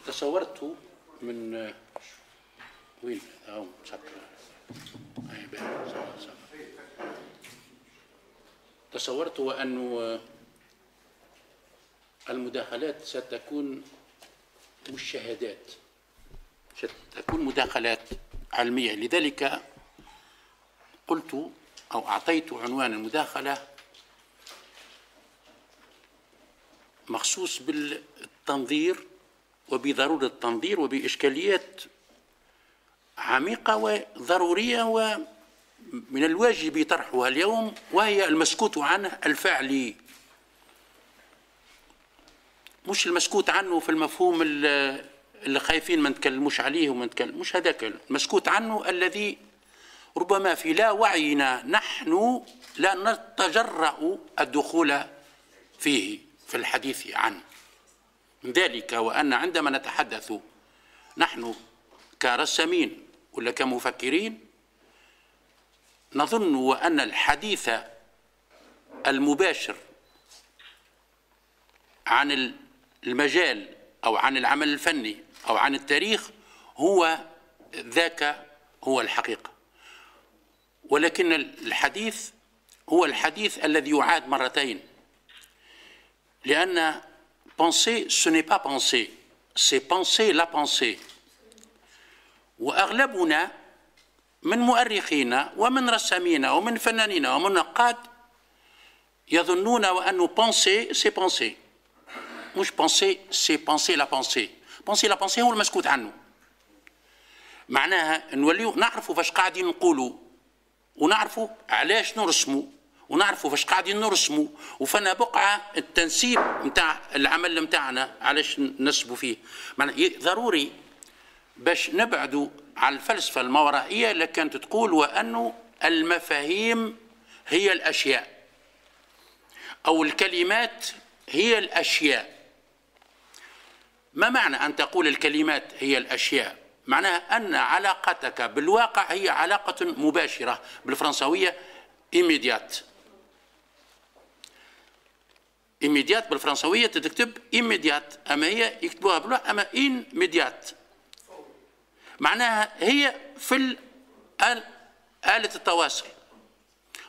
تصورت من وين هاو مسكر تصورت أن المداخلات ستكون مشاهدات، ستكون مداخلات علمية. لذلك قلت أو أعطيت عنوان المداخلة مخصوص بالتنظير وبضرورة التنظير وبإشكاليات عميقة وضرورية ومن الواجب طرحها اليوم، وهي المسكوت عنه الفعلي، مش المسكوت عنه في المفهوم اللي خايفين ما نتكلموش عليه وما نتكلم، مش هذاك المسكوت عنه الذي ربما في لا وعينا نحن لا نتجرأ الدخول فيه في الحديث عنه. من ذلك وأن عندما نتحدث نحن كرسامين ولا كمفكرين نظن وأن الحديث المباشر عن المجال أو عن العمل الفني أو عن التاريخ هو ذاك هو الحقيقة، ولكن الحديث هو الحديث الذي يعاد مرتين، لأن penser ce n'est pas penser، c'est penser la pensée. وأغلبنا من مؤرخين ومن رسامين ومن فنانين ومن نقاد يظنون وأنه penser c'est penser، مش penser c'est penser la pensée. penser la pensée هو المسكوت عنه، معناها نوليو نعرفوا فاش قاعدين نقولوا ونعرفوا علاش نرسموا ونعرفوا فاش قاعدين نرسموا، وفنا بقعة التنسيب نتاع العمل نتاعنا علاش نسبوا فيه. معناها ضروري باش نبعدوا على الفلسفة الماورائية اللي كانت تقول وأنه المفاهيم هي الأشياء أو الكلمات هي الأشياء. ما معنى أن تقول الكلمات هي الأشياء؟ معناها أن علاقتك بالواقع هي علاقة مباشرة، بالفرنسوية إيميديات. إيميديات بالفرنسوية تكتب إيميديات، أما هي يكتبوها باللغة أما إيميديات، معناها هي في آلة التواصل.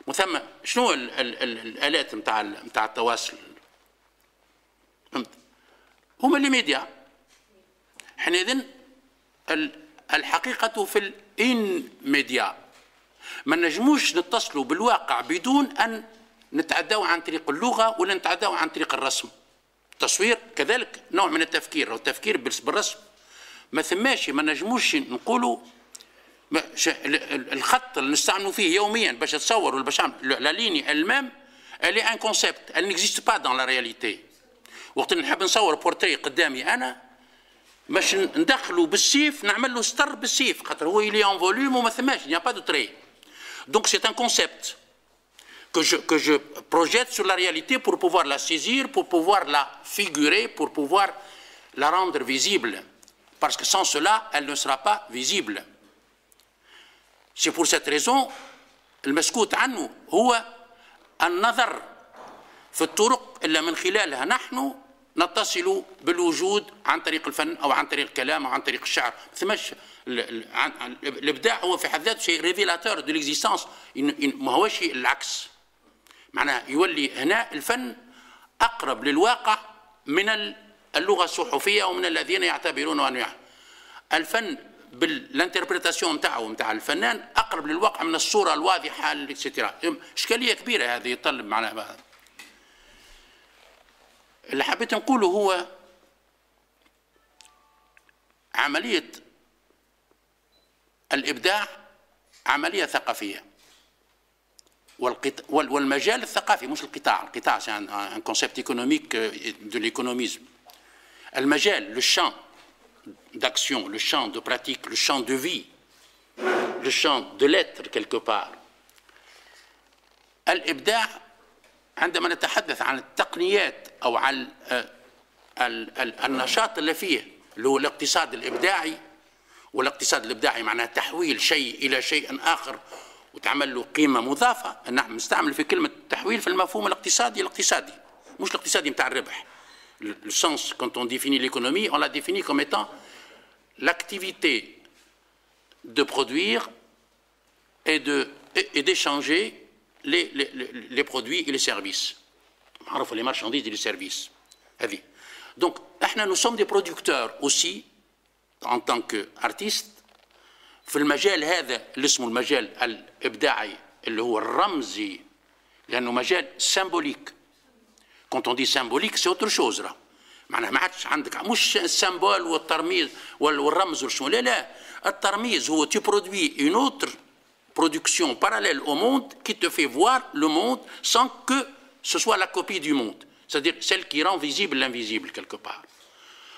مثمى شنو الآلات متاع التواصل؟ هما الميديا. حينئذ الحقيقة في الإن ميديا، ما نجموش نتصلوا بالواقع بدون أن نتعداو عن طريق اللغة ولا نتعداو عن طريق الرسم. التصوير كذلك نوع من التفكير، والتفكير بالرسم ما ثماش، ما نجموش نقولوا الخط اللي نستعملوا فيه يوميا باش تصور ولا باش لا ليني المام اللي ان كونسيبت اللي نيكزيست با دون لا رياليتي. وقت نحب نصور بورتري قدامي انا باش ندخلوا بالسيف نعمل له ستر بالسيف، خاطر هو يلي ان فوليوم وما ثماش il n'y a pas de trait. Donc c'est un concept que je projette sur la réalité pour pouvoir la saisir, pour pouvoir la figurer, pour pouvoir la rendre visible. Parce que sans cela, elle ne sera pas visible. C'est pour cette raison المسكوت عنه هو النظر في الطرق اللي من خلالها نحن نتصل بالوجود عن طريق الفن أو عن طريق الكلام أو عن طريق الشعر. ثماش الإبداع هو في حد ذاته شيء ريفيلاتور دو ليكزيستانس، ما هوش العكس. معناها يولي هنا الفن أقرب للواقع من اللغة الصحفية ومن الذين يعتبرون أنه الفن بالانتربريتاسيون نتاعو نتاع الفنان أقرب للواقع من الصورة الواضحة اكسترا. إشكالية كبيرة هذه يطلب معناها. اللي حبيت نقوله هو عملية الإبداع عملية ثقافية، والمجال الثقافي مش القطاع c'est un concept économique de l'économisme. المجال le champ d'action, le champ de pratique, le champ de vie, le champ de l'être quelque part. الإبداع عندما نتحدث عن التقنيات أو عن النشاط اللي فيه اللي هو الاقتصاد الإبداعي، والاقتصاد الإبداعي معناه تحويل شيء إلى شيء آخر وتعمل له قيمة مضافة. نحن نستعمل في كلمة تحويل في المفهوم الاقتصادي، مش الاقتصادي متاع الربح، Le sens, quand on définit l'économie, on la définit comme étant l'activité de produire et d'échanger les produits et les services. Les marchandises et les services. Donc, nous sommes des producteurs aussi, en tant qu'artistes, في المجال هذا اللي اسمه المجال الإبداعي اللي هو الرمزي، لأنه مجال symbolique. Quand on dit symbolique, c'est autre chose. معناها ما عادش عندك مش السيمبول والترميز والرمز والشمول، لا الترميز هو tu produis une autre production parallèle au monde qui te fait voir le monde sans que ce soit la copie du monde, c'est-à-dire celle qui rend visible l'invisible quelque part.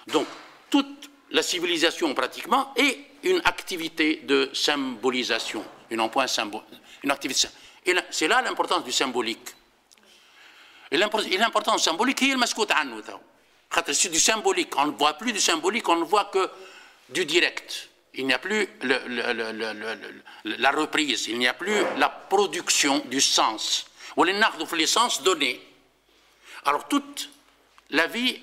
Donc toute la civilisation pratiquement est une activité de symbolisation, une activité. Et c'est là l'importance du symbolique. Et l'importance symbolique هي المسكوت عنه تو. خاطر c'est du symbolique, on ne voit plus du symbolique, on ne voit que du direct. Il n'y a plus la reprise, il n'y a plus la production du sens. ولي ناخذوا في l'essence donnée. Alors toute la vie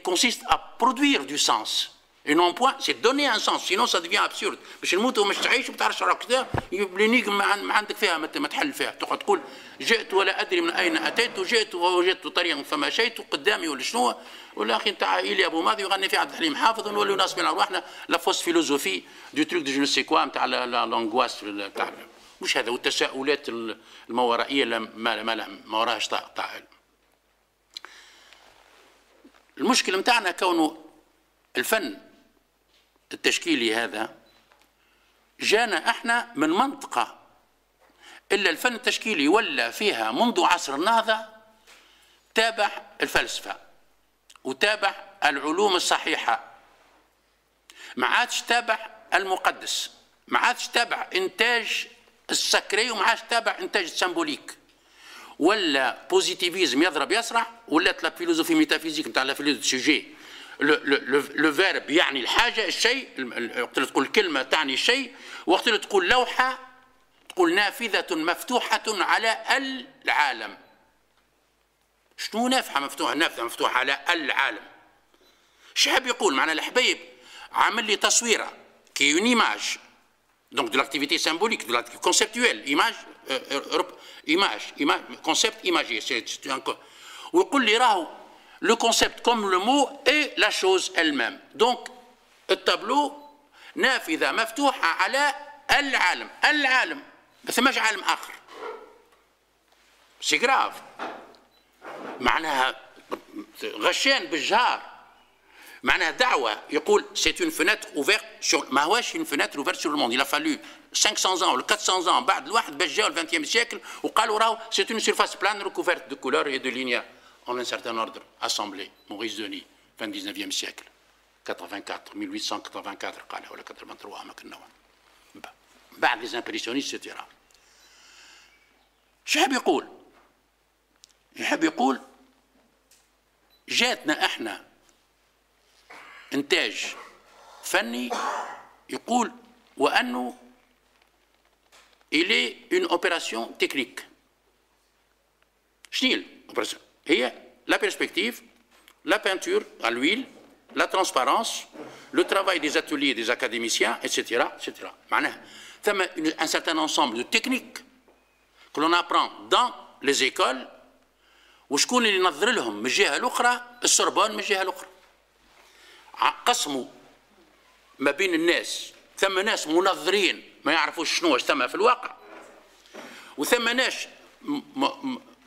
consiste à produire du sens. Et non point, c'est donner un sens, sinon ça devient absurde. باش نموت ومش تعيش وبتعرفش راك كذا، لينيغم ما عندك فيها ما تحل فيها، تقعد تقول جئت ولا ادري من اين اتيت، وجئت ووجدت طريقا فمشيت قدامي ولا شنو، ولا اخي نتاع ايليا ابو ماضي يغني فيه عبد الحليم حافظ، ونوليو ناس بين ارواحنا لا فوس فيلوزوفي دو تروك دو جو نو سي كوا نتاع لونغواس تاع مش هذا، والتساؤلات الماورائيه ما وراهاش طاع. المشكله نتاعنا كونه الفن التشكيلي هذا جانا احنا من منطقة إلا الفن التشكيلي ولا فيها منذ عصر النهضة تابع الفلسفة وتابع العلوم الصحيحة، ما عادش تابع المقدس، ما عادش تابع إنتاج السكري، وما عادش تابع إنتاج السيمبوليك، ولا بوزيتيفيزم يضرب يسرع، ولا لا فيلوزوفي ميتافيزيك نتاع لا فيلوزوفي لو فيرب يعني الحاجة الشيء، وقت اللي تقول كلمة تعني الشيء، وقت اللي تقول لوحة تقول نافذة مفتوحة على العالم. شنو نافذة مفتوحة على العالم؟ شحاب يقول معنا الحبيب عامل لي تصويرة كي اون ايماج، دونك دو لاكتيفيتي سيمبوليك دو لاكتيفيتي كونسيبتويل، ايماج كونسيبت ايماجي، ويقول لي راهو le concept comme le mot et la chose elle-même. Donc, le tableau نافذة مفتوحة على العالم، العالم بس ماش عالم آخر. سي جراف. معناها غشان بالجهار. معناها دعوة يقول c'est une fenêtre ouverte sur، ما هواش une fenêtre ouverte sur le monde. Il a fallu 500 ans ou 400 ans بعد الواحد باش جاو ال 20e siècle وقالوا راهو c'est une surface plane recouverte de couleurs et de lignes en un certain ordre assemblé. Maurice Denis, fin du 19e siècle, 1884 قالها ولا 83 ما كنا بعد les impressionnistes etc. شو يحب يقول؟ يحب يقول جاتنا احنا انتاج فني يقول وانه il est une opération technique. شنو هي الأوبراسيون؟ هي la perspective, la peinture à l'huile, la transparence, le travail des ateliers des académiciens, etc. etc. معناها ثم un certain ensemble de techniques que l'on apprend dans les écoles، وشكون اللي ينظر لهم من الجهة الأخرى؟ السوربون من الجهة الأخرى. قسموا ما بين الناس، ثم ناس منظرين ما يعرفوش شنو ثم في الواقع، وثم ناس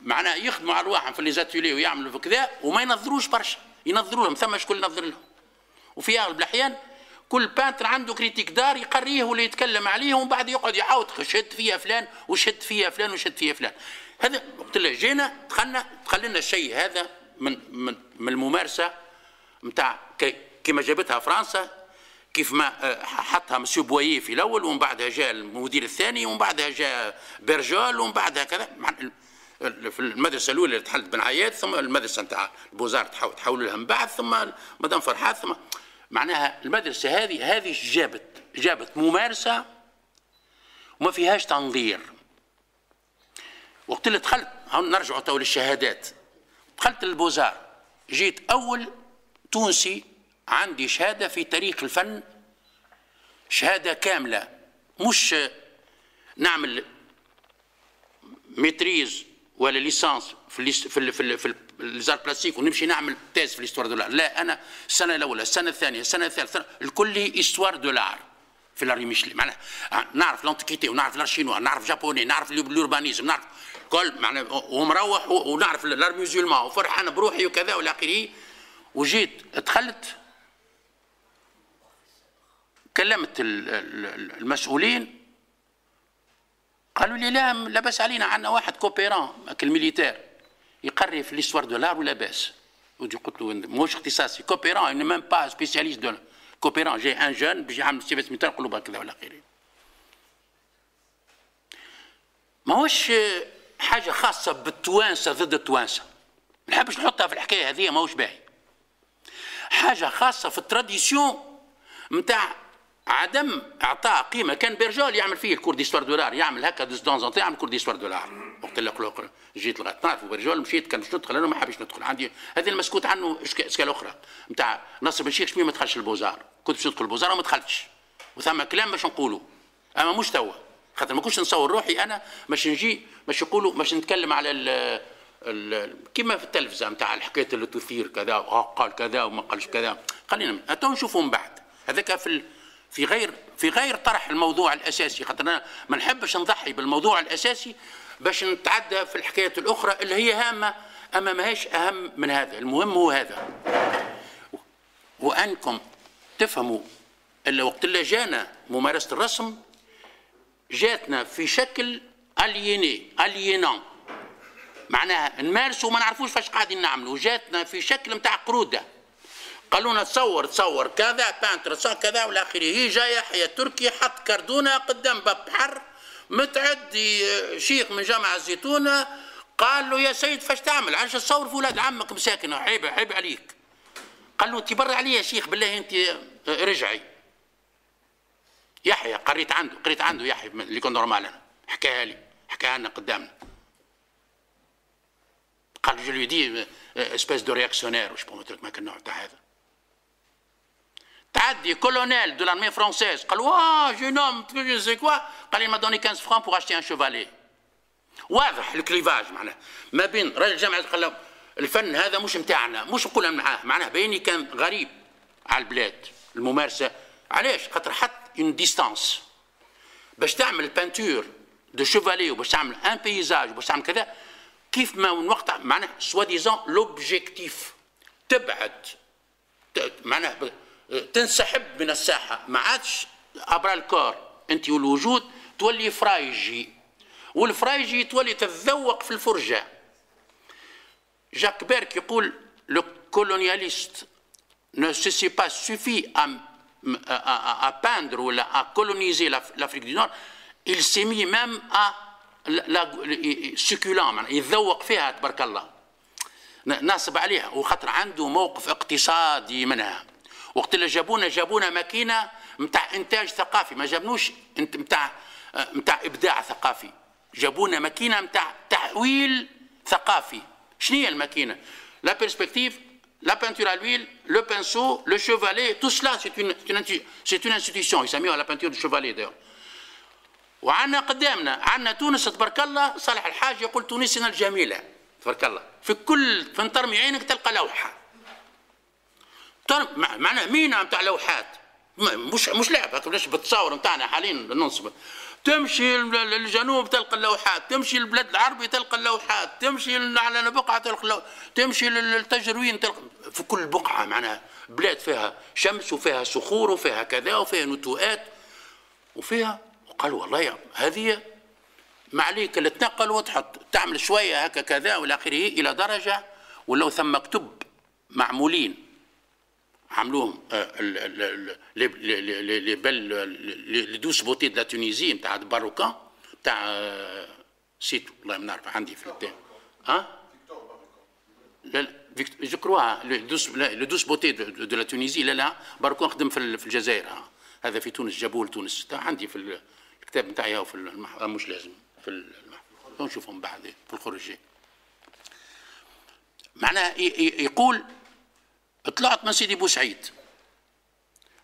معناها يخدموا على رواحهم في ليزاتولي ويعملوا في كذا وما ينظروش برشا، ينظروا لهم ثم شكون ينظر لهم. وفي اغلب الاحيان كل بانتر عنده كريتيك دار يقريه ولا يتكلم عليه ومن بعد يقعد يعاود شد فيها فلان وشد فيها فلان وشد فيها فلان. هذا وقت اللي جينا دخل لنا الشيء هذا من الممارسه نتاع كما جابتها فرنسا، كيف ما حطها مسيو بويي في الاول، ومن بعدها جاء المدير الثاني، ومن بعدها جاء بيرجول، ومن بعدها كذا. في المدرسه الاولى اللي تحلت بن عياد، ثم المدرسه نتاع البوزار تحولوا لها من بعد، ثم مدام فرحات، ثم معناها المدرسه هذه جابت ممارسه وما فيهاش تنظير. وقت اللي دخلت نرجعوا تو للشهادات، دخلت للبوزار جيت أول تونسي عندي شهادة في تاريخ الفن، شهادة كاملة، مش نعمل ميتريز ولا ليسانس في الزار بلاستيك ونمشي نعمل تيز في الاستوار دو لار. لا، انا السنه الاولى، السنه الثانيه، السنه الثالثه، الكل استوار دو لار في لاري ميشلي. معناها نعرف لانتيكيتي ونعرف لار شينوا، نعرف جابوني، نعرف اليوربانيزم، نعرف كل معناها ومروح ونعرف لار ميوزيلمان وفرحان بروحي وكذا والى اخره. وجيت دخلت كلمت المسؤولين قالوا لي لا باس علينا، عندنا واحد كوبيران الميليتير يقري في ليستوار دو لار ولا باس. قلت له موش اختصاصي كوبيران، ني ميم با سبيسياليست دو كوبيران، جاي ان جون باش يعمل سيفيس ميتال نقول له كذا ولا اخره. ماهوش حاجه خاصه بالتوانسه ضد التوانسه، ما نحبش نحطها في الحكايه هذه، ماهوش باهي. حاجه خاصه في التراديسيون نتاع عدم اعطاء قيمه. كان بيرجول يعمل فيه الكور ديستوار دولار، يعمل هكا دون يعمل كور ديستوار دولار. وقت اللي جيت لغايه نعرفوا بيرجول، مشيت كان باش ندخل انا ما حبيتش ندخل، عندي هذه المسكوت عنه اشكال اخرى نتاع نصر بن شيخ شمي ما دخلش البوزار، كنت باش ندخل البوزار وما دخلتش، وثم كلام باش نقولوا اما مش توا، خاطر ما كنتش نصور روحي انا باش نجي باش يقولوا باش نتكلم على كما في التلفزه نتاع الحكايه اللي تثير كذا قال كذا وما قالش كذا. خلينا تو نشوفوا من بعد هذاك في غير طرح الموضوع الاساسي، خاطر انا ما نحبش نضحي بالموضوع الاساسي باش نتعدى في الحكايات الاخرى اللي هي هامه، اما ماهيش اهم من هذا. المهم هو هذا، وانكم تفهموا اللي وقت اللي جانا ممارسه الرسم جاتنا في شكل الينان، معناها نمارسوا وما نعرفوش فاش قاعدين نعملوا، جاتنا في شكل نتاع قروده. قالوا لنا تصور كذا بانتر كذا والى اخره. هي جاي يحيى التركي حط كردونه قدام باب بحر، متعدي شيخ من جامع الزيتونه قال له يا سيد فاش تعمل؟ علاش تصور في ولاد عمك مساكن؟ عيب عليك. قال له انت برا علي يا شيخ بالله، انت رجعي. يحيى قريت عنده يحيى اللي كان نورمال، انا حكاها لنا قدامنا. قال جو لي دي اسبيس دو رياكسيونير واش بروموتر ما كان النوع تاع هذا. تعدي كولونيل دو لارمي فرونسيز قال واه جون هوم سي كوا، قال لي ما دوني 15 فرانك بوغ اشتي ان شوفالي. واضح الكليفاج معناه ما بين راجل الجامعه قال له الفن هذا مش نتاعنا، مش نقول معاه، معناه بيني كان غريب على البلاد الممارسه. علاش؟ خاطر حط اون ديستانس باش تعمل بانتور دو شوفالي وباش تعمل ان بيزاج وباش تعمل كذا، كيف ما من وقت معناه سوا ديزون لوبجيكتيف تبعد، معناه تنسحب من الساحه، ما عادش ابرا الكور انت والوجود، تولي فرايجي، والفرايجي تولي تتذوق في الفرجه. جاك بيرك يقول لو كولونياليست ne se s'est pas suffi à peindre ou à coloniser l'Afrique du Nord, il s'est mis même à succulent، يتذوق فيها تبارك الله، ناصب عليها، وخاطر عنده موقف اقتصادي منها. وقت اللي جابونا ماكينه نتاع انتاج ثقافي، ما جابنوش نتاع ابداع ثقافي، جابونا ماكينه نتاع تحويل ثقافي. شنو هي الماكينه؟ لا بيرسبكتيف، la peinture à l'huile, le pinceau, le chevalet, tout cela c'est une institution يسميوها la peinture du chevalet d'ailleurs. وعندنا قدامنا عندنا تونس تبارك الله، صالح الحاج يقول تونسنا الجميله تبارك الله، في كل فنترمي عينك تلقى لوحه، معناها مينا نتاع لوحات، مش لعب هكا باش بالتصاور نتاعنا حاليا ننصب. تمشي للجنوب تلقى اللوحات، تمشي للبلاد العربي تلقى اللوحات، تمشي على بقعه تلقى اللوحات، تمشي للتجروين تلقى في كل بقعه، معناها بلاد فيها شمس وفيها صخور وفيها كذا وفيها نتوءات وفيها. وقالوا والله هذه ما عليك اللي تنقل وتحط تعمل شويه هكا كذا والى اخره، الى درجه ولو ثم كتب معمولين عملوهم لي دوس بوتي دو لا تونيزي نتاع باروكان نتاع سيتو، والله ما نعرف عندي في التام. لا جو كروا لو دوس بوتي دو لا تونيزي، لا باروكان خدم في الجزائر، هذا في تونس جابوه لتونس، عندي في الكتاب نتاعي في مش لازم في نشوفهم بعد في الخروجي. معناها يقول طلعت من سيدي بوسعيد،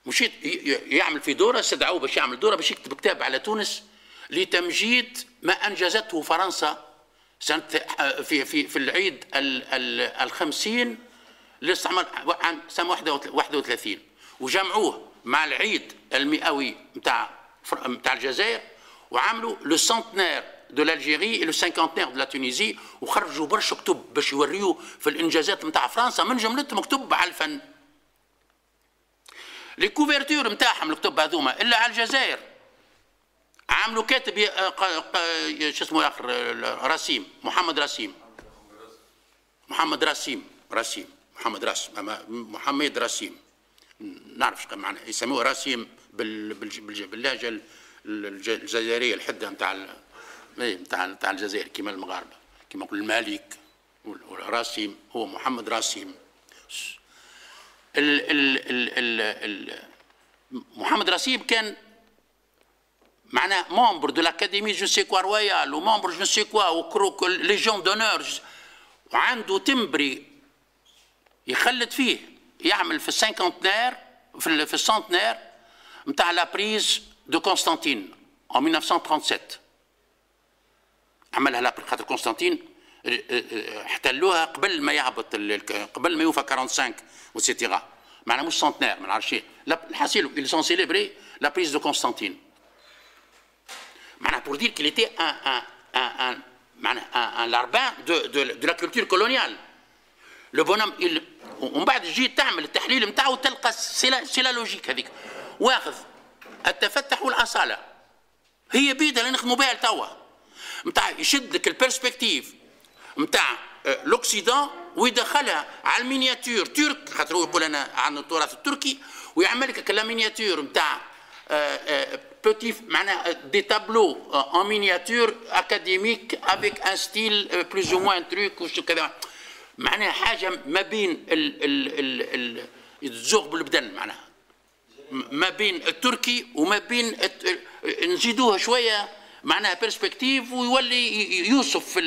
مشيت يعمل في دوره، استدعوه باش يعمل دوره باش يكتب كتاب على تونس لتمجيد ما انجزته فرنسا سنه في العيد الخمسين للاستعمار عام سنه 31، وجمعوه مع العيد المئوي نتاع الجزائر، وعملوا لو سنتنير دو l'Algérie et le cinquantenaire de la Tunisie، وخرجوا برشا كتب باش يوريوا في الانجازات نتاع فرنسا، من جملتهم كتب على الفن. لي كوفرتور نتاعهم الكتب هذوما الا على الجزائر عملوا كاتب شو اسمه اخر رسيم، محمد رسيم نعرف شو معناه، يسموه رسيم باللهجه الجزائريه الحده نتاع الجزائر كيما المغاربه، كيما نقول المالك والراسيم، هو محمد راسيم. محمد راسيم كان معناه ممبر دو لاكاديمي جو سي كوا رويال، وممبر جو سي كوا وكروك ليجيون دونور، وعنده تمبري يخلد فيه، يعمل في السنكونتنير في السنتنير نتاع لا بريز دو قسطنطين en 1937. عملها لا خاطر قسطنطين احتلوها قبل ما يهبط، قبل ما يوفى 45 وسيتيرا، معناها مش سنتنير ما نعرفش الحاصل ils sont célébrés la prise de Constantine. معناها pour dire qu'il était un larbin de la culture coloniale. Le bonhomme ومن بعد تجي تعمل التحليل نتاعو تلقى سي لا لوجيك هذيك، واخذ التفتح والاصاله هي بيدها اللي نخدموا بها لتوا، نتاع يشد لك البيرسبكتيف نتاع لوكسيدون ويدخلها على المينياتور ترك، خاطر هو يقول انا عن التراث التركي، ويعمل لك لا مينياتور نتاع بوتي معناها دي تابلو ان مينياتور اكاديميك افيك ان ستيل بلوز او موان تروك وشو كذا، معناها حاجه ما بين الزوغ بالبدن، معناها ما بين التركي وما بين نزيدوها شويه معناها بيرسبكتيف، ويولي يوصف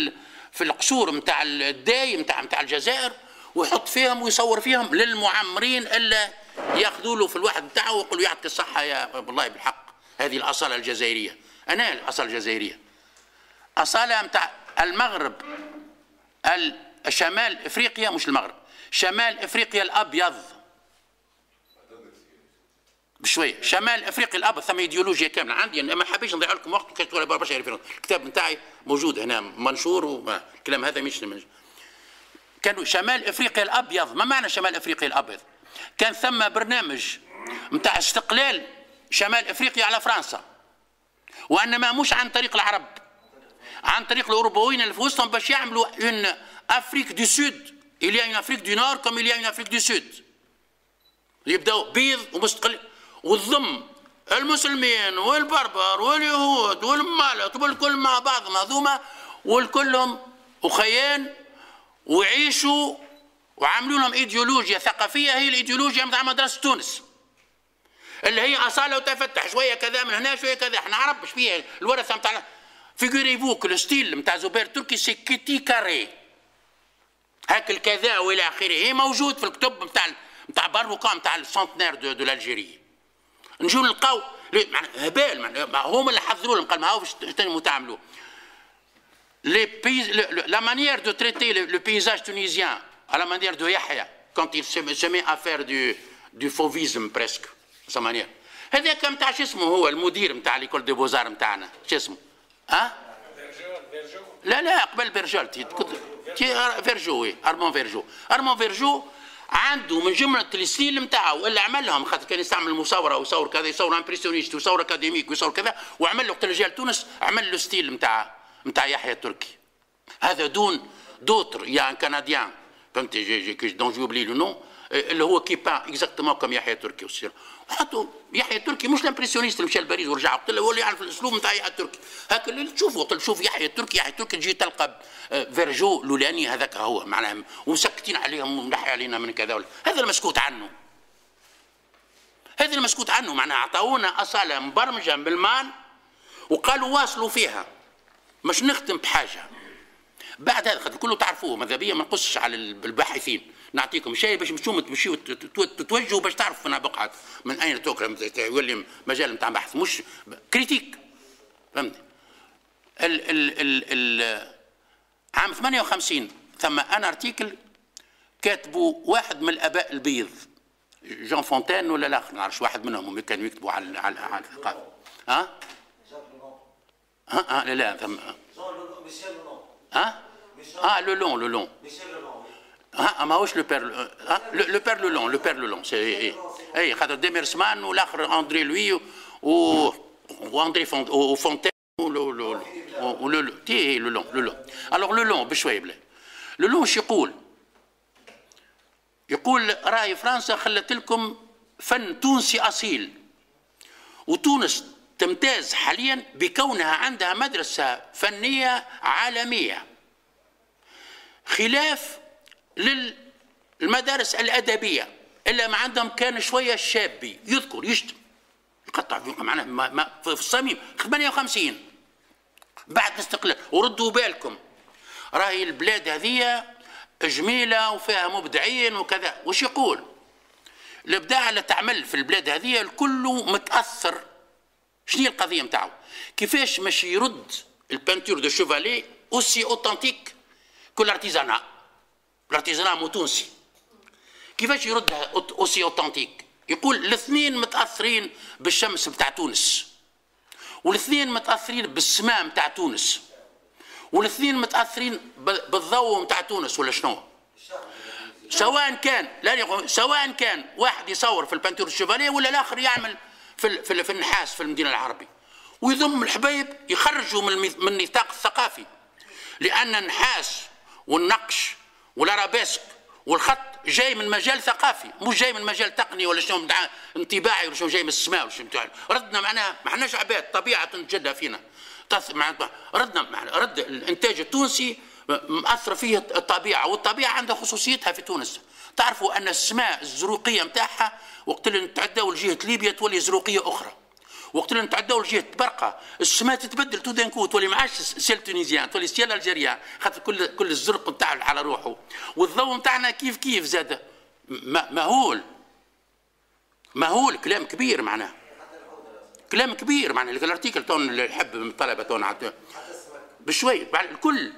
في القصور نتاع الداي نتاع الجزائر، ويحط فيهم ويصور فيهم للمعمرين الا ياخذوا له في الواحد نتاعه ويقولوا يعطيك الصحه يا والله بالحق هذه الاصاله الجزائريه. انا الاصاله الجزائريه اصاله نتاع المغرب، شمال افريقيا، مش المغرب، شمال افريقيا الابيض بشويه، شمال افريقيا الابيض ثم ايديولوجيا كامله عندي، ما حبيتش نضيع لكم وقت، كنت برشا يعرفون الكتاب نتاعي موجود هنا منشور، والكلام هذا مش كانوا شمال افريقيا الابيض. ما معنى شمال افريقيا الابيض؟ كان ثم برنامج نتاع استقلال شمال افريقيا على فرنسا، وانما مش عن طريق العرب، عن طريق الاوروبيين اللي في وسطهم باش يعملوا اون افريك دو سود. il y a une Afrique du Nord comme il y a une Afrique du Sud. يبداو بيض ومستقل وتضم المسلمين والبربر واليهود والمالط والكل مع بعضهم هذوما، والكلهم وخيان ويعيشوا وعاملوا لهم ايديولوجيا ثقافيه، هي الايديولوجيا نتاع مدرسه تونس اللي هي اصاله وتفتح، شويه كذا من هنا شويه كذا، احنا عرب مش فيها الورثه نتاع. فيغوريفو كو الستيل نتاع زبير التركي سي كيتي كاري هاك الكذا والى اخره، موجود في الكتب نتاع باروكا نتاع السنتنير دو l'Algérie. نجيو نلقاو هبال، هما اللي حضروا لهم، قال ما هو باش تعملوا la manière de traiter le paysage tunisien à la manière de Yahya quand il se met à faire du fauvisme presque sa manière. هذاك نتاع شو اسمه هو المدير نتاع ليكول دي بوزار نتاعنا، شو اسمه؟ لا قبل برجول فيرجو، وي ارمون فيرجو عنده من جمله الستيل نتاعو اللي عملهم، خاطر كان يستعمل المصاوره ويصور كذا، يصور امبرسيونيست ويصور اكاديميك ويصور كذا، وعمل له وقت رجال تونس عمل له ستيل نتاع يحيى التركي. هذا دون دوتر يا ان كنديان فهمت دون جوبلي لو نو اللي هو كي با اكزاكتومون كوم يحيى التركي وسير. وحطوا يحيى التركي مش الامبرسيونيست اللي مشى لباريس ورجع، قلت له هو اللي يعرف الاسلوب نتاع يحيى التركي، هاك اللي تشوفوا قلت تشوف يحيى التركي تجي تلقى فيرجو لولاني هذاك هو معناها، ومسكتين عليهم ومنحي علينا من كذا هذا المسكوت عنه، هذا المسكوت عنه معناها اعطونا اصاله مبرمجه بالمان وقالوا واصلوا فيها. مش نختم بحاجه، بعد هذا خاطر كله تعرفوه ماذا بيا ما نقصش على الباحثين، نعطيكم شيء باش تمشيو تتوجهوا باش تعرفوا فين بقعت من اين تكرم يولي مجال نتاع بحث مش كريتيك. فهمت؟ عام 58 ثم انا ارتيكل كاتبوا واحد من الاباء البيض جون فونتين ولا الاخر ما نعرفش واحد منهم هم كانوا يكتبوا على الثقافه. ها؟ لا ثم لولون ماهوش لو بير لولون سي اي خاطر ديميرسمان والاخر اندري لوي واندري فونتين ولولون تي لولون. الوغ لولون بشويه بلا لولون اش يقول راهي فرنسا خلت لكم فن تونسي اصيل، وتونس تمتاز حاليا بكونها عندها مدرسه فنيه عالميه خلاف للمدارس الادبيه الا ما عندهم كان شويه شابي يذكر يشتم يقطع فيكم معناها في الصميم 58 بعد الاستقلال. وردوا بالكم راهي البلاد هذه جميله وفيها مبدعين وكذا. وش يقول؟ الابداع اللي تعمل في البلاد هذه الكل متاثر. شنو هي القضيه نتاعو؟ كيفاش ماشي يرد البانتور دو شوفالي اوسي اوتنتيك كو الارتيزانا مو تونسي، كيفاش يردها اوسي اوتنتيك؟ يقول الاثنين متاثرين بالشمس بتاع تونس، والاثنين متاثرين بالسماء بتاع تونس، والاثنين متاثرين بالضوء بتاع تونس ولا شنو؟ سواء كان واحد يصور في البانتور الشوفاليه ولا الاخر يعمل في النحاس في المدينه العربي، ويضم الحبايب يخرجوا من النطاق الثقافي، لان النحاس والنقش والارابيسك والخط جاي من مجال ثقافي مش جاي من مجال تقني ولا شنو بتاع انطباعي ولا شنو جاي من السماء ولا شنو. ردنا معناها ما احناش عباد طبيعه تجدها فينا، رد الانتاج التونسي مأثر فيه الطبيعه، والطبيعه عندها خصوصيتها في تونس. تعرفوا ان السماء الزروقيه نتاعها وقت اللي نتعداو لجهه ليبيا تولي زروقيه اخرى، وقت اللي نتعداو لجهه برقه السماء تتبدل تو دانكو تولي ما عادش سيل تونيزيان تولي سيل الجيريان، خاطر كل الزرق نتاعو على روحه. والضوء نتاعنا كيف زاد مهول كلام كبير معناه كلام كبير معناه الارتيكل تون اللي يحب من الطلبه تون بشوي الكل.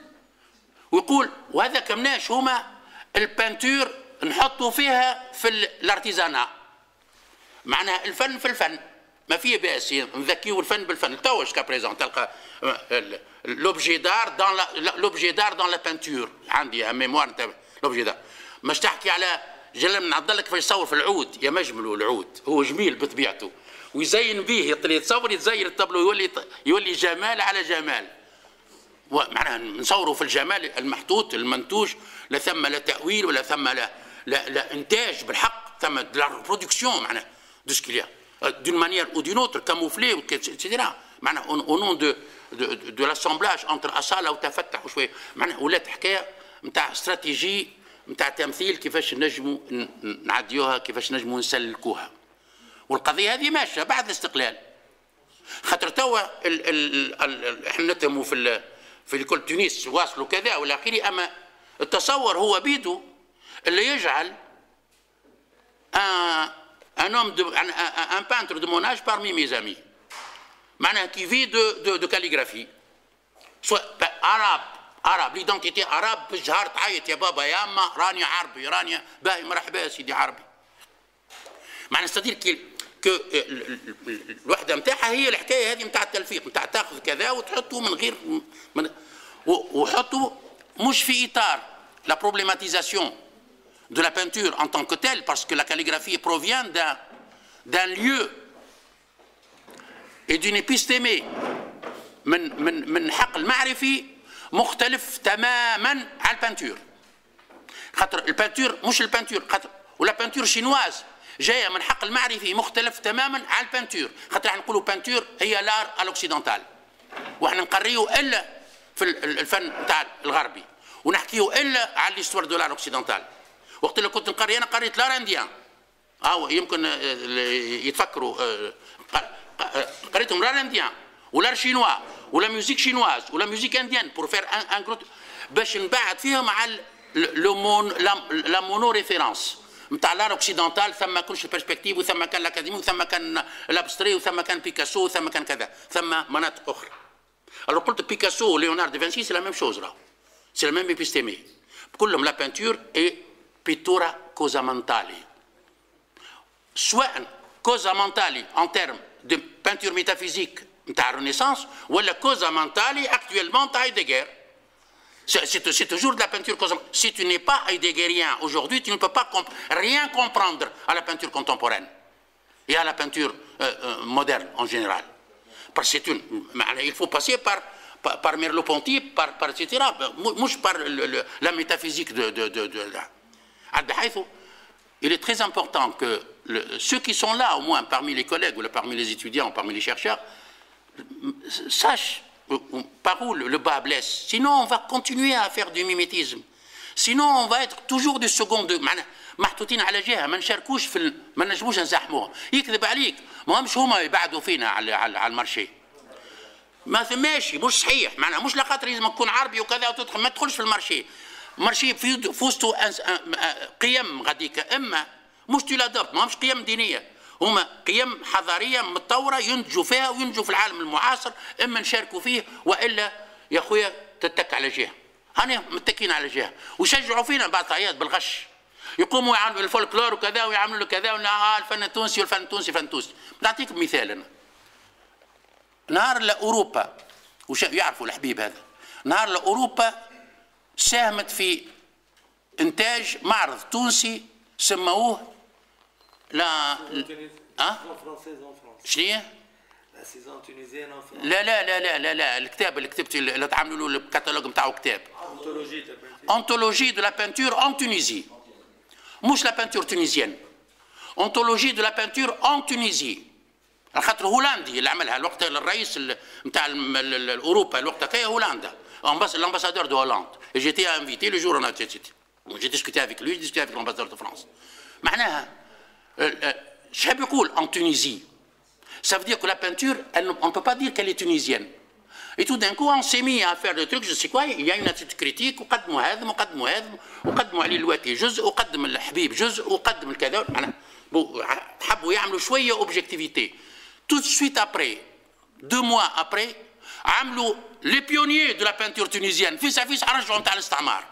ويقول وهذا كمناش هما البانتور نحطوا فيها في الارتيزانا معناها الفن في الفن ما فيه باس نذكيو الفن بالفن. تو اسكا بريزون تلقى لوبجي دار دون لا بانتور عندي ميموار نتاع لوبجي دار. مش تحكي على جلال بن عبد الله كيفاش يصور في العود يا مجمل العود هو جميل بطبيعته ويزين به يتصور يتزين الطابلو يولي جمال على جمال. معناها نصوروا في الجمال المحطوط المنتوج لا ثم لا تأويل ولا ثم لا انتاج بالحق ثم لا برودكسيون معناها دو سكيليا d'une manière ou d'une autre camouflé etc. معناها au nom de l'assemblage entre أصالة وتفتح وشوية معناها ولات حكاية نتاع استراتيجي نتاع تمثيل كيفاش نجموا نعديوها كيفاش نجموا نسلكوها. والقضية هذه ماشية بعد الاستقلال خاطر توا احنا نتهموا في كل تونس واصلوا كذا والى اخره. اما التصور هو بيدو اللي يجعل un peintre de mon âge parmi mes amis معناها qui vit de calligraphie soit arabe l'identité arabe بالجهار تعيط يا بابا يا اما راني عربي راني باهي مرحبا يا سيدي عربي معناها ستادير كو الوحده نتاعها هي الحكايه هذه نتاع التلفيق نتاع تاخذ كذا وتحطه من غير وحطه مش في اطار لا problématisation de la peinture en tant que telle parce que la calligraphie provient d'un lieu et d'une épistémée من حقل معرفي مختلف تماما على البانتور. خاطر البانتور مش البانتور خاطر ولا بانتور شينواز جايه من حقل معرفي مختلف تماما على البانتور. خاطر احنا نقولوا بانتور هي لار الاوكسيدونتال واحنا نقريو الا في الفن تاع الغربي ونحكيو الا على ليستوار دو لار اوكسيدونتال. وقت اللي كنت نقري انا قريت لار انديان يمكن يتفكروا قريتهم لار انديان ولا شينوا ولا ميوزيك شينواز ولا ميوزيك انديان بور فير ان باش نبعد فيهم على لا مونو ريفيرونس نتاع لار اوكسيدونتال، ثم كلش البرسبكتيف وثم كان الاكاديمي وثم كان الابستري وثم كان بيكاسو وثم كان كذا، ثم مناطق اخرى. Alors قلت بيكاسو وليوناردو دافنشي سي لا ميم شوز راهو، سي لا ميم ايبيستيمي، كلهم لا بانتور اي بيتورا كوزا مونتالي، سواء كوزا مونتالي ان تيرم دو بانتور ميتافيزيك نتاع الرينيسانس ولا كوزا مونتالي اكتويلمون تاع هايدغر. C'est toujours de la peinture contemporaine. Si tu n'es pas heideggerien aujourd'hui, tu ne peux pas rien comprendre à la peinture contemporaine et à la peinture moderne en général. Parce que il faut passer par Merleau-Ponty, par etc. Par la métaphysique il est très important que ceux qui sont là, au moins parmi les collègues ou parmi les étudiants ou parmi les chercheurs, sachent par où le bas blesse. Sinon, on va continuer à faire du mimétisme. Sinon, on va être toujours du second degré. محطوطين على جهه ما نشاركوش ما نجموش نزاحموهم. يكذب عليك، ما همش هما يبعدوا فينا على المارشي. ما ثماش، مش صحيح، معناها مش لخاطر لازم تكون عربي وكذا وتدخل، ما تدخلش في المارشي. المارشي في وسطه قيم غاديك، اما مش تلادبت، ما همش قيم دينيه. هما قيم حضاريه متطوره ينتجوا فيها وينتجوا في العالم المعاصر، اما نشاركوا فيه والا يا خويا تتك على جهه. هاني متكين على جهه ويشجعوا فينا بعض العياد بالغش، يقوموا يعملوا الفولكلور وكذا ويعملوا له كذا الفن التونسي والفن التونسي فن تونسي. نعطيكم مثال انا. نهار لاوروبا يعرفوا الحبيب هذا، نهار لاوروبا ساهمت في انتاج معرض تونسي سموه لا شنو؟ لا لا لا لا لا لا الكتاب اللي كتبت اللي تعملوا له الكتالوج نتاعو كتاب Anthologie de la peinture en Tunisie. مش لا بانتور تونيزيان، Anthologie de la peinture en Tunisie. خاطر هولندي اللي عملها الوقت الرئيس نتاع اوروبا الوقت هكايا هولندا، l'ambassadeur de Hollande. Et j'étais invité le jour où on a j'ai discuté avec lui, j'ai discuté avec l'ambassadeur de France. معناها شحال يقول en Tunisie. Ça veut dire que la peinture, on ne peut pas dire qu'elle est tunisienne. Et tout d'un coup, on s'est mis à faire des trucs, je sais quoi, il y a une attitude critique, وقدموا هذا وقدموا هذا وقدموا علي الواتي جزء وقدم الحبيب جزء وقدم الكذا، حبوا يعملوا شوية objectivité. Tout de suite après, 2 mois après, عملوا les pionniers de la peinture tunisienne, فيس رجعوا نتاع الاستعمار.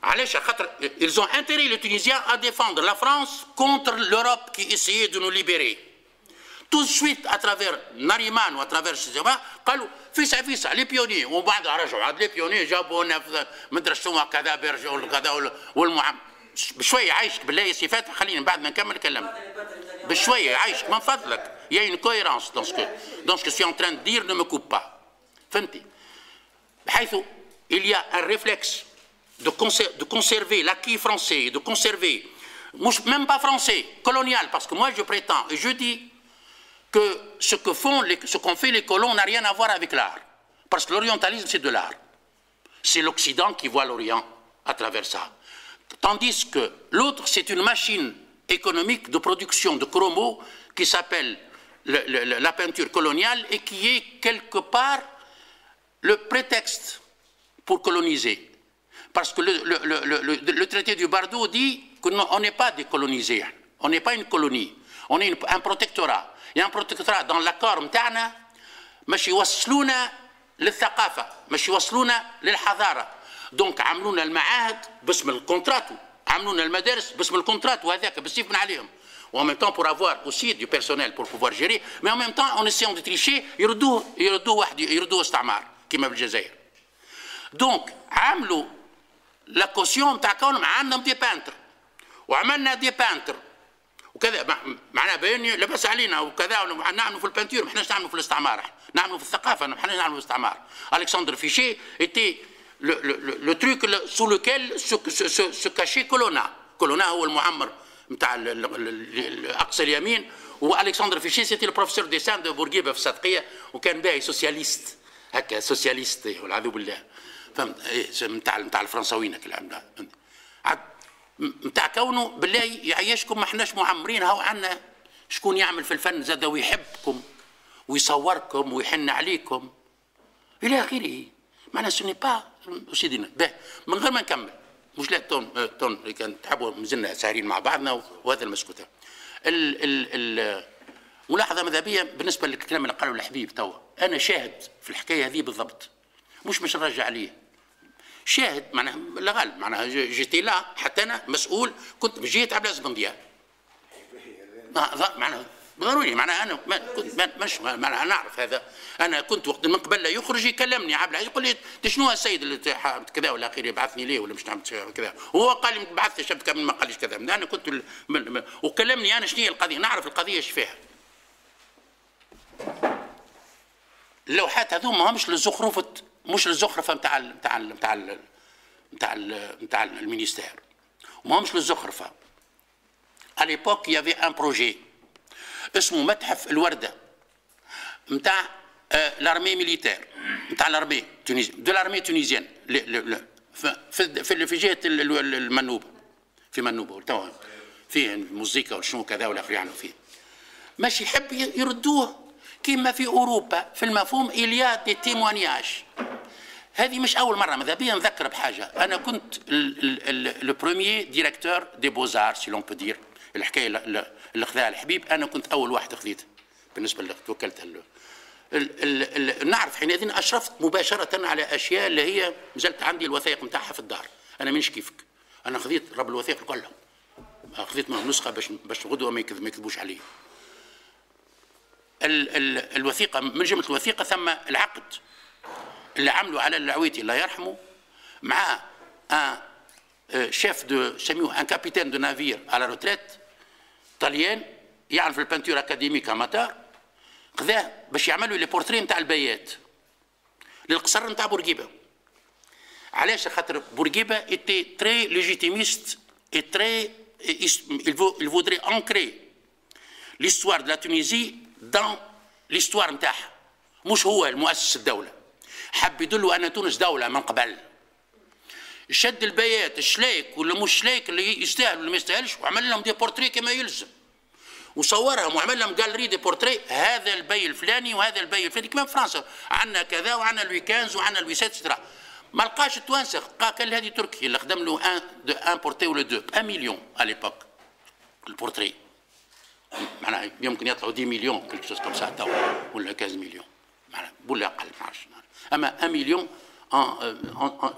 علاش؟ خاطر ils ont intérêt les Tunisiens à défendre la France contre l'Europe qui essayait de nous libérer. Tout de suite à travers Nariman ou à travers قالوا فيس لي بيوني، ومن بعد رجعوا عاد لي بيوني جابوا لنا مدرسة كذا بيرجعوا كذا بشويه عايشك بالله يا صفات، خلينا بعد ما نكمل كلام بشويه عايشك من فضلك. Il y a une cohérence dans ce que je suis en train de dire, ne me coupe pas. فهمتي؟ بحيث il y a un réflexe de conserver l'acquis français, de conserver même pas français, colonial, parce que moi je prétends et je dis que ce qu'ont fait les colons n'a rien à voir avec l'art. Parce que l'orientalisme, c'est de l'art. C'est l'Occident qui voit l'Orient à travers ça. Tandis que l'autre, c'est une machine économique de production de chromos qui s'appelle la peinture coloniale et qui est quelque part le prétexte pour coloniser. Parce que le traité du Bardo dit qu'on n'est pas décolonisé, on n'est pas une colonie, on est un protectorat. Il y a un protectorat dans l'accord متاعنا باش يوصلونا للثقافة، باش يوصلونا للحضارة. دونك عملونا المعاهد باسم الكونتراتو، عملونا المدارس باسم الكونتراتو هذاك باش يفن عليهم. وen même temps pour avoir aussi du personnel pour pouvoir gérer, mais en même temps en essayant de tricher يردوه استعمار كما بالجزائر. دونك عملوا لا كوسيون نتاع كونهم عندهم دي بانتر وعملنا دي بانتر وكذا، معناها بيني لبس علينا وكذا، نعملوا في البانتور، ما حناش نعملوا في الاستعمار، نعملوا في الثقافه، ما حناش نعملوا في الاستعمار. Alexandre Fichet était le truc sous lequel se cachait Colonna. Colonna هو المعمر نتاع الاقصى اليمين، والكسندر فيشي سيتي البروفيسور ديسان دو بورقيبه في الصدقيه، وكان باهي سوسياليست هكا، سوسياليست والعياذ بالله، فهمت؟ نتاع الفرنساويين الكلام ده، نتاع كونه بالله يعيشكم ما احناش معمرين، هاو عندنا شكون يعمل في الفن زاد ويحبكم ويصوركم ويحن عليكم الى اخره. معناها سو ني با سيدنا به من غير ما نكمل، مش لا تون كان تحبوا مازلنا ساهرين مع بعضنا وهذا المسكوت. ملاحظه مذهبيه بالنسبه للكلام اللي قاله الحبيب توا، انا شاهد في الحكايه هذه بالضبط، مش نرجع عليه، شاهد معناها لا غالب، معناها جيتي لا حتى انا مسؤول، كنت بجهه عبد العزيز بن دياب معناها ضروري، معناها انا كنت مش معناها نعرف هذا، انا كنت وقت من قبل لا يخرج يكلمني عبد العزيز يقول لي شنو السيد اللي كذا ولا اخره يبعثني ليه ولا مش نعمل كذا، وهو قال لي ما بعثتش شبكه ما قاليش كذا، انا كنت وكلمني انا شنو هي القضيه، نعرف القضيه ايش فيها. اللوحات هذوما مش للزخرفه، مش للزخرفه نتاع المينيستير، وما مش للزخرفه. à l'époque il y avait un projet اسمه متحف الورده نتاع لارمي ميليتير نتاع لارمي دو لارمي تونيزيان في جهه المنوبه، في منوبه توا فيه الموسيقى وشنو كذا ولا اخره يعني فيه، ماشي يحب يردوه كما في اوروبا في المفهوم إليا دي تيموانياج. هذه مش اول مره ماذا نذكر بحاجه، انا كنت لو بروميير ديريكتور دي بوزار سي لون بو دير، الحكايه اللي خذاها الحبيب انا كنت اول واحد خذيتها بالنسبه اللي توكلت نعرف حينئذ اشرفت مباشره على اشياء اللي هي مازالت عندي الوثائق نتاعها في الدار، انا مانيش كيفك، انا خذيت رب الوثائق كلهم، خذيت منهم نسخه باش غدوه ما يكذبوش علي. الوثيقه من جمله الوثيقه ثم العقد اللي عملوا على العويتي الله يرحمه مع ان شيف دو سميوه ان كابيتان دو نافير على روتريت طليان يعرف البانتور اكاديميك اماتور، خذاه باش يعملوا لي بورتري نتاع البيات للقصر نتاع بورقيبه. علاش؟ خاطر بورقيبه ايتي تري ليجيتيميست اي تري il voudrait ancrer l'histoire de la Tunisie dans l'histoire نتاعها، مش هو المؤسس الدوله، حب يدلوا ان تونس دوله من قبل، شد البيات الشلايك ولا مش شلايك اللي يستاهل ولا ما يستاهلش وعمل لهم دي بورتري كما يلزم وصورهم وعمل لهم جاليري دي بورتري، هذا البي الفلاني وهذا البي الفلاني كما في فرنسا عندنا كذا وعندنا لوي 15 وعندنا لوي 7 سترا. ما لقاش التوانسه قال هذه تركي اللي خدم له ان بورتري ولا دو 1 مليون على ليبوك البورتري، معناها يمكن يطلعوا 10 مليون كل شيء كم ساعه ولا 15 مليون معناها ولا اقل ما عرفتش، اما 1 مليون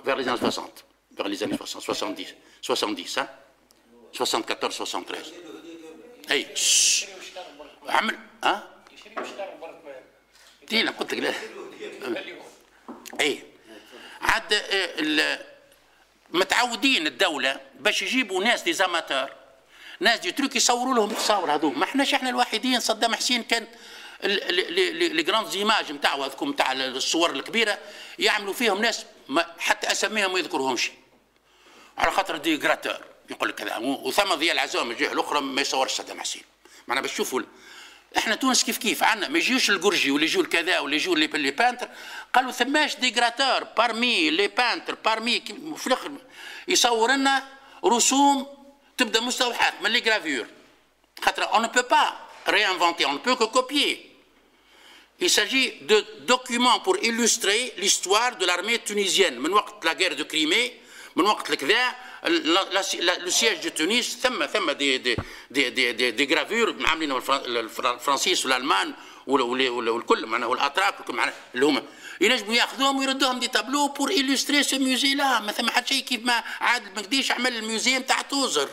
vers les années 60 vers les années 70 70 74 73 اي عمل دينا قلت لك لا اي عاد متعودين الدوله باش يجيبوا ناس دي زاماتور ناس دي تروك يصوروا لهم التصاور هذوك، ما احناش احنا الوحيدين. صدام حسين كان لي جراند زيماج نتاعو هذوك نتاع الصور الكبيره يعملوا فيهم ناس حتى اسميهم ما يذكرهمش على خاطر دي جراتور يقول لك كذا، وثم ضياء العزوم من الجهه الاخرى ما يصورش صدام حسين. معناها باش تشوفوا احنا تونس كيف عندنا ما يجيوش الجرجي ولا يجوا الكذا ولا يجوا لي بانتر، قالوا ثماش دي جراتور بارمي لي بانتر بارمي في الاخر يصور لنا رسوم تبدا مستوحاه من لي جرافيور، خاطر on ne peut pas réinventer, on ne peut que copier. Il s'agit de documents pour illustrer l'histoire de l'armée tunisienne من وقت la guerre de Crimée، من وقت الكذا le siège de Tunis، ثم دي جرافيور عاملين الفرنسيس والالمان والكل معناها والاتراك والكل معناها اللي هما ينجموا ياخذوهم ويردوهم دي تابلو بور illustrer ce musée là. ما ثم حد شيء كيف ما عادل بن قديش عمل الميوزيم تاع توزر